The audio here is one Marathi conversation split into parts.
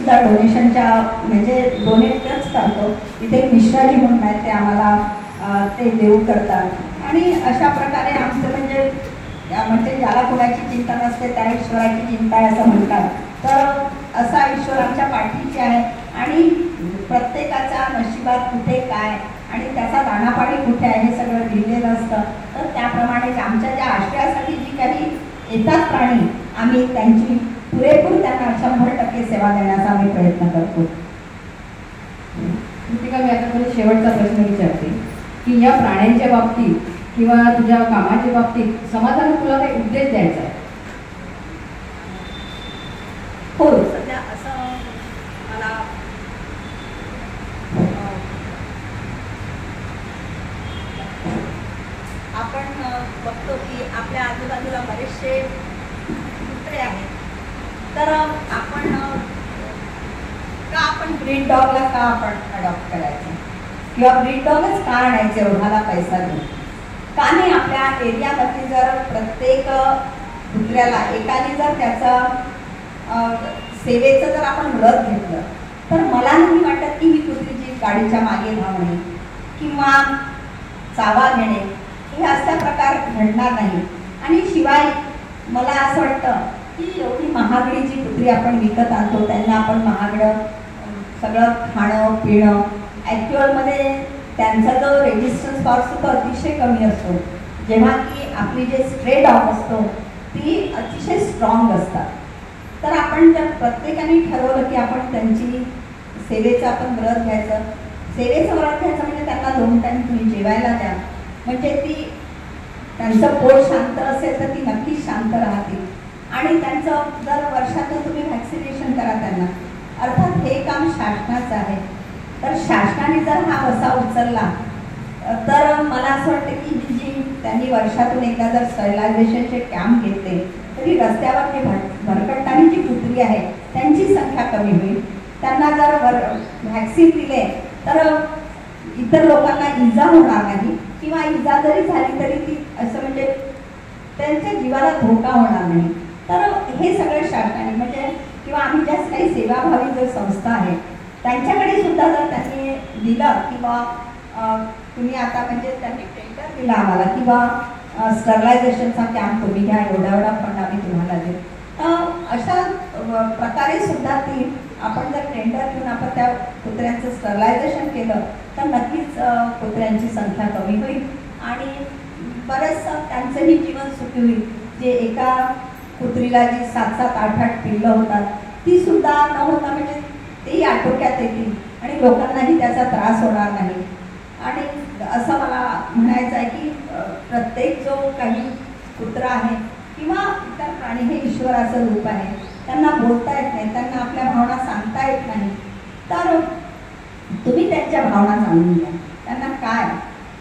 सुद्धा डोनेशनच्या म्हणजे डोनेटच करतो. तिथे मिश्राजी म्हणून आहेत ते आम्हाला ते देऊ करतात आणि अशा प्रकारे आमचं म्हणजे ज्याला कोणाची चिंता नसते त्या ईश्वराची चिंता आहे असं म्हणतात. तर असा ईश्वर आमच्या पाठीशी आहे आणि प्रत्येकाच्या नशिबात कुठे काय आणि त्याचा दाणापाणी कुठे आहे हे सगळं लिहिलेलं असतं. तर त्याप्रमाणे आमच्या ज्या आश्रयासाठी जी काही येतात प्राणी आम्ही त्यांची पुरेपूर त्यांना 100% सेवा देण्याचा आम्ही प्रयत्न करतो. कृतिका, मी आता तुला शेवटचा प्रश्न विचारते की या प्राण्यांच्या बाबतीत किंवा तुझ्या कामाच्या बाबतीत समाजाला तुला काही उद्देश द्यायचा आहे? हो, सध्या असं मला आपण बघतो की आपल्या आजूबाजूला बरेचसे कुत्रे आहेत. तर आपण ब्रीड डॉगला का आपण अडॉप्ट करायचं किंवा ब्रीड डॉगच का आणायचे एवढाला पैसा देऊन? का नाही आपल्या एरियामध्ये जर प्रत्येक कुत्र्याला एकाने जर त्याचा सेवेचं जर आपण व्रत घेतलं तर मला नाही वाटत की ही कुत्रीची गाडीच्या मागे धावणे किंवा चावा घेणे हे असा प्रकार घडणार नाही. आणि शिवाय मला असं वाटतं की एवढी महागडी जी कुत्री आपण विकत आणतो त्यांना आपण महागडं सगळं खाणं पिणं ॲक्च्युअलमध्ये त्यांचा जो रेजिस्टन्स पॉवर सुद्धा अतिशय कमी असतो. जेव्हा की आपली जे स्ट्रे डॉग असतो ती अतिशय स्ट्रॉंग असतात. तर आपण जर प्रत्येकाने ठरवलं की आपण त्यांची सेवेचं आपण व्रत घ्यायचं. सेवेचं व्रत घ्यायचं म्हणजे त्यांना 2 टाईम तुम्ही जेवायला द्या म्हणजे ती त्यांचं पोट शांत असेल तर ती नक्कीच शांत राहतील. आणि त्यांचं जर वर्षातून तुम्ही व्हॅक्सिनेशन करा त्यांना. अर्थात हे काम शासनाचं आहे. तर शासनाने जर हा वसा उचलला तर मला असं वाटतं की जी त्यांनी वर्षातून एकदा जर स्टरलायझेशनचे कॅम्प घेतले तरी रस्त्यावर जी भरकटणारी जी कुत्री आहे त्यांची संख्या कमी होईल. त्यांना जर व्हॅक्सिन दिले तर इतर लोकांना इजा होणार नाही किंवा इजा जरी झाली तरी ती असं म्हणजे त्यांच्या जीवाला धोका होणार नाही. तर हे सगळं शासनाने म्हणजे किंवा आम्ही ज्या काही सेवाभावी जो संस्था आहे त्यांच्याकडे सुद्धा जर त्यांनी दिलं किंवा तुम्ही आता म्हणजे त्यांनी टेंडर दिला आम्हाला किंवा स्टरलायझेशनचा कॅम्प तुम्ही घ्या एवढा फंड आम्ही तुम्हाला देऊ. अशा प्रकारे सुद्धा ती आपण जर टेंडर घेऊन आपण त्या कुत्र्यांचं स्टरलायझेशन केलं तर नक्कीच कुत्र्यांची संख्या कमी होईल आणि बरंचसं त्यांचंही जीवन सुखी होईल. जे एका कुत्रीला जी 7-7, 8-8 पिल्लं होतात ती सुद्धा न होता म्हणजे तेही आटोक्यात येतील आणि लोकांनाही त्याचा त्रास होणार नाही. आणि असं मला म्हणायचं आहे की प्रत्येक जो काही कुत्रा आहे किंवा इतर प्राणी हे ईश्वराचं रूप आहे. त्यांना बोलता येत नाही, त्यांना आपल्या भावना सांगता येत नाही. तर तुम्ही त्यांच्या भावना जाणून घ्या, त्यांना काय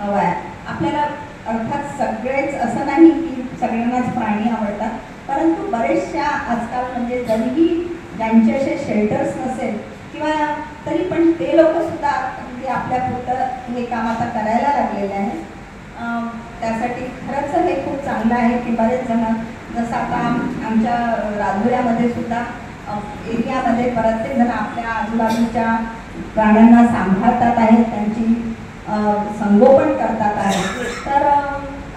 हवं आहे. आपल्याला अर्थात सगळेच असं नाही की सगळ्यांनाच प्राणी आवडतात, परंतु बरेचशा आजकाल म्हणजे जरीही ज्यांचे असे शेल्टर्स नसेल किंवा तरी पण ते लोकसुद्धा म्हणजे आपल्या पुरतं हे काम आता करायला लागलेले आहे. त्यासाठी खरंच हे खूप चांगलं आहे की बरेच जण जसं आता आमच्या राजुऱ्यामध्ये सुद्धा एरियामध्ये प्रत्येक जण आपल्या आजूबाजूच्या प्राण्यांना सांभाळतात आहेत, त्यांची संगोपन करतात आहेत. तर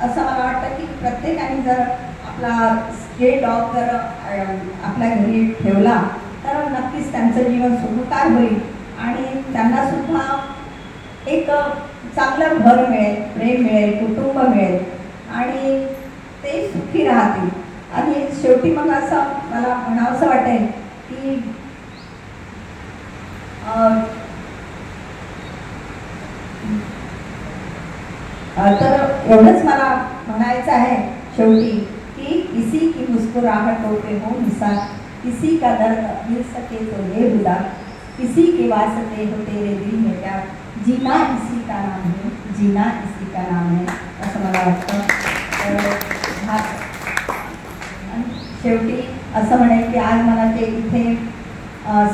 असं मला वाटतं की प्रत्येकाने जर आपला स्ट्रे डॉग जर आपल्या घरी ठेवला तर नक्कीच त्यांचं जीवन सुखकर होईल आणि त्यांनासुद्धा एक चांगलं घर मिळेल, प्रेम मिळेल, कुटुंब मिळेल आणि ते सुखी राहतील. आणि शेवटी मग असं मला म्हणावंसं वाटेल की तर एवढंच मला म्हणायचं आहे शेवटी कि किसी की मुस्कुराहटों पे हो निसार, किसी का दर्द मिल सके तो ये उदार, किसी के वास्ते हो तेरे दिल में प्यार, जीना इसी का नाम है, जीना इसी का नाम है असं मला वाटतं. शेवटी असं म्हणेल की आज मला ते इथे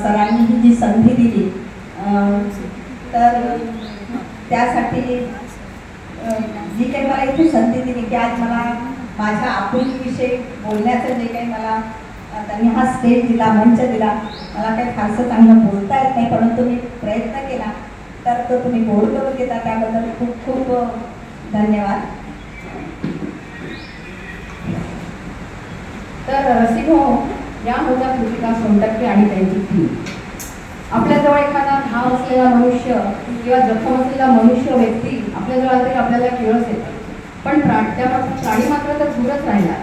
सरांनी ही जी संधी दिली तर त्यासाठी जी काही मला इथे संधी दिली की आज मला माझ्या आपुलकीविषयी बोलण्याचं जे काही मला त्यांनी हा स्टेज दिला, मंच दिला. मला काही फारसं चांगलं बोलता येत नाही, परंतु मी प्रयत्न केला, तर तो तुम्ही गोड करून घेता त्याबद्दल खूप खूप धन्यवाद. तर रसिको, या होत्या कृतिका सोनटक्के आणि त्यांची टीम. आपल्याजवळ एखादा घाव असलेला मनुष्य किंवा जखम असलेला मनुष्य व्यक्ती आपल्याजवळ आला तरी आपल्याला किळस येतं, पण प्राणी मात्र तर दूरच राहिला.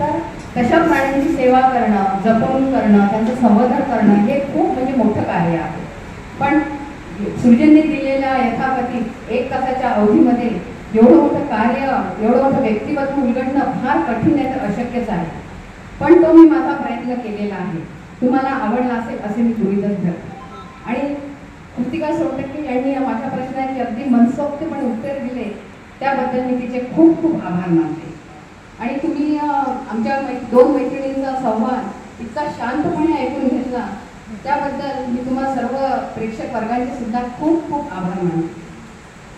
तर तशा प्राण्यांची सेवा करणं, जपणूक करणं, त्यांचं संवर्धन करणं हे खूप म्हणजे मोठं कार्य आहे. पण सृजनने दिलेल्या यथाकथित 1 तासाच्या अवधीमध्ये एवढं मोठं कार्य, एवढं मोठं व्यक्तिमत्व उलगडणं फार कठीण आहे, तर अशक्यच आहे. पण तो मी माझा प्रयत्न केलेला आहे. तुम्हाला आवडला असेल असे मी गृहीतच धरते. आणि कृतिका सोनटक्के यांनी माझ्या प्रश्नाची अगदी मनसोक्तपणे उत्तर दिले, त्याबद्दल मी तिचे खूप खूप आभार मानते. आणि तुम्ही आमच्या 2 मैत्रिणींचा संवाद इतका शांतपणे ऐकून घेतला, त्याबद्दल मी तुम्हा सर्व प्रेक्षक वर्गांचे सुद्धा खूप खूप आभार मानते.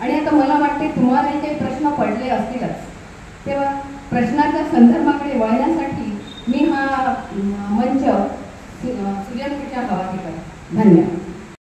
आणि आता मला वाटते तुम्हाला काही प्रश्न पडले असतीलच, तेव्हा प्रश्नाच्या संदर्भाकडे वळण्यासाठी मी हा मंच सुजनच्या हवाली करते. धन्यवाद.